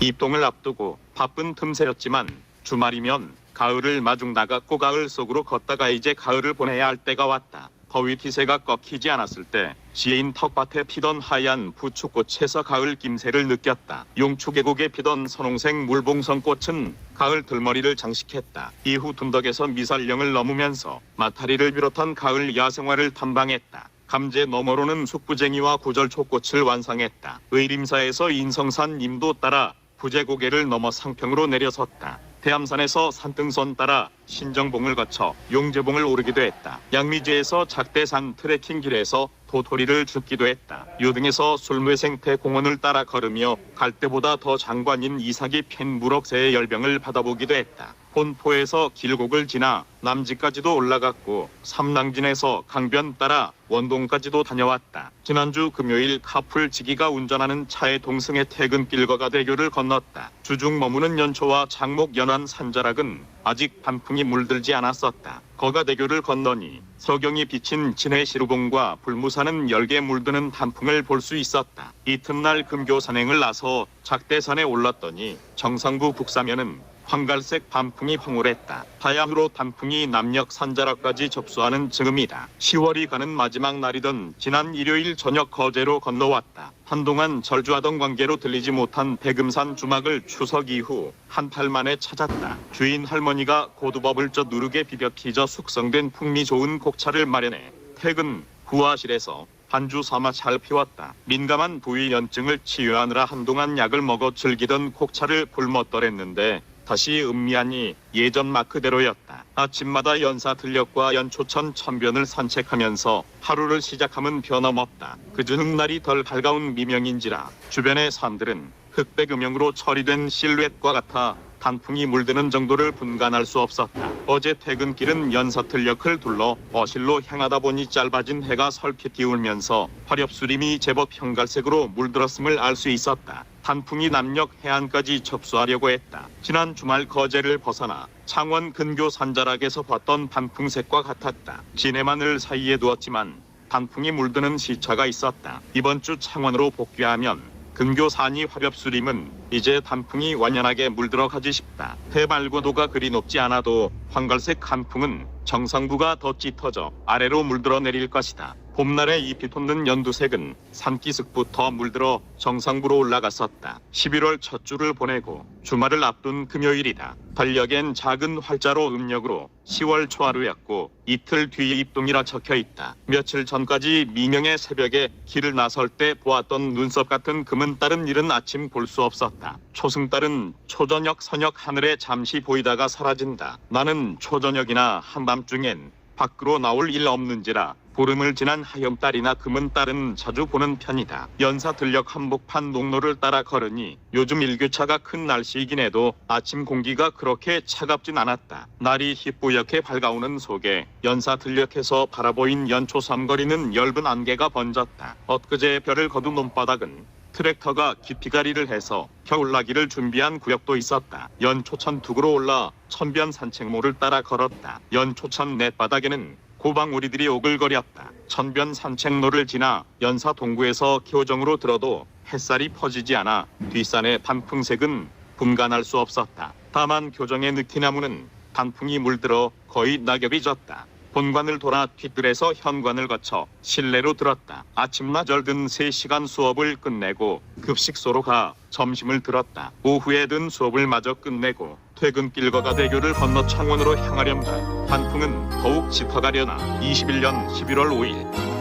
입동을 앞두고 바쁜 틈새였지만 주말이면 가을을 마중 나갔고 가을 속으로 걷다가 이제 가을을 보내야 할 때가 왔다. 더위 기세가 꺾이지 않았을 때 지혜인 텃밭에 피던 하얀 부축꽃에서 가을 김새를 느꼈다. 용추 계곡에 피던 선홍색 물봉선꽃은 가을 들머리를 장식했다. 이후 둔덕에서 미살령을 넘으면서 마타리를 비롯한 가을 야생화를 탐방했다. 감제 너머로는 숙부쟁이와 구절초꽃을 완상했다. 의림사에서 인성산 임도 따라 부제고개를 넘어 상평으로 내려섰다. 대암산에서 산등선 따라 신정봉을 거쳐 용제봉을 오르기도 했다. 양미지에서 작대산 트레킹길에서 도토리를 줍기도 했다. 요등에서 술무생태 공원을 따라 걸으며 갈 때보다 더 장관인 이삭이 핀 무럭새의 열병을 받아보기도 했다. 본포에서 길곡을 지나 남지까지도 올라갔고 삼랑진에서 강변 따라 원동까지도 다녀왔다. 지난주 금요일 카풀지기가 운전하는 차에 동승해 퇴근길 거가대교를 건넜다. 주중 머무는 연초와 장목 연안 산자락은 아직 단풍이 물들지 않았었다. 거가대교를 건너니 서경이 비친 진해시루봉과 불무산은 열개 물드는 단풍을 볼 수 있었다. 이튿날 금교 산행을 나서 작대산에 올랐더니 정상부 북사면은 황갈색 단풍이 황홀했다. 하양으로 단풍이 남녘 산자락까지 접수하는 즈음이다. 10월이 가는 마지막 날이던 지난 일요일 저녁 거제로 건너왔다. 한동안 절주하던 관계로 들리지 못한 백음산 주막을 추석 이후 한 달 만에 찾았다. 주인 할머니가 고두밥을 쪄 누르게 비벼 빚어 숙성된 풍미 좋은 곡차를 마련해 퇴근 후화실에서 반주 삼아 잘 피웠다. 민감한 부위 염증을 치유하느라 한동안 약을 먹어 즐기던 곡차를 굶었더랬는데 다시 음미하니 예전 맛 그대로였다. 아침마다 연사들녘과 연초천 천변을 산책하면서 하루를 시작하면 변함없다. 그중 날이 덜 밝아온 미명인지라 주변의 산들은 흑백 음영으로 처리된 실루엣과 같아 단풍이 물드는 정도를 분간할 수 없었다. 어제 퇴근길은 연사들녘을 둘러 어실로 향하다 보니 짧아진 해가 설핏 띄우면서 화렵수림이 제법 형갈색으로 물들었음을 알 수 있었다. 단풍이 남녘 해안까지 접수하려고 했다. 지난 주말 거제를 벗어나 창원 근교 산자락에서 봤던 단풍색과 같았다. 진해만을 사이에 두었지만 단풍이 물드는 시차가 있었다. 이번 주 창원으로 복귀하면 근교 산이 화렵수림은 이제 단풍이 완연하게 물들어가지 싶다. 해발고도가 그리 높지 않아도 황갈색 한풍은 정상부가 더 짙어져 아래로 물들어 내릴 것이다. 봄날에 잎이 돋는 연두색은 산기슭부터 물들어 정상부로 올라갔었다. 11월 첫 주를 보내고 주말을 앞둔 금요일이다. 달력엔 작은 활자로 음력으로 10월 초하루였고 이틀 뒤에 입동이라 적혀있다. 며칠 전까지 미명의 새벽에 길을 나설 때 보았던 눈썹 같은 금은 다른 일은 아침 볼 수 없었다. 초승달은 초저녁 서녁 하늘에 잠시 보이다가 사라진다. 나는 초저녁이나 한밤중엔 밖으로 나올 일 없는지라 보름을 지난 하염달이나 금은달은 자주 보는 편이다. 연사들녘 한복판 농로를 따라 걸으니 요즘 일교차가 큰 날씨이긴 해도 아침 공기가 그렇게 차갑진 않았다. 날이 희뿌옇게 밝아오는 속에 연사들녘에서 바라보인 연초 삼거리는 엷은 안개가 번졌다. 엊그제 별을 거둔 논바닥은 트랙터가 깊이가리를 해서 겨울나기를 준비한 구역도 있었다. 연초천 둑으로 올라 천변 산책로를 따라 걸었다. 연초천 냇바닥에는 고방오리들이 오글거렸다. 천변 산책로를 지나 연사 동구에서 교정으로 들어도 햇살이 퍼지지 않아 뒷산의 단풍색은 분간할 수 없었다. 다만 교정의 느티나무는 단풍이 물들어 거의 낙엽이 졌다. 본관을 돌아 뒷뜰에서 현관을 거쳐 실내로 들었다. 아침마저 든 3시간 수업을 끝내고 급식소로 가 점심을 들었다. 오후에 든 수업을 마저 끝내고 퇴근길 거가대교를 건너 창원으로 향하련다. 단풍은 더욱 짙어가려나. 21년 11월 5일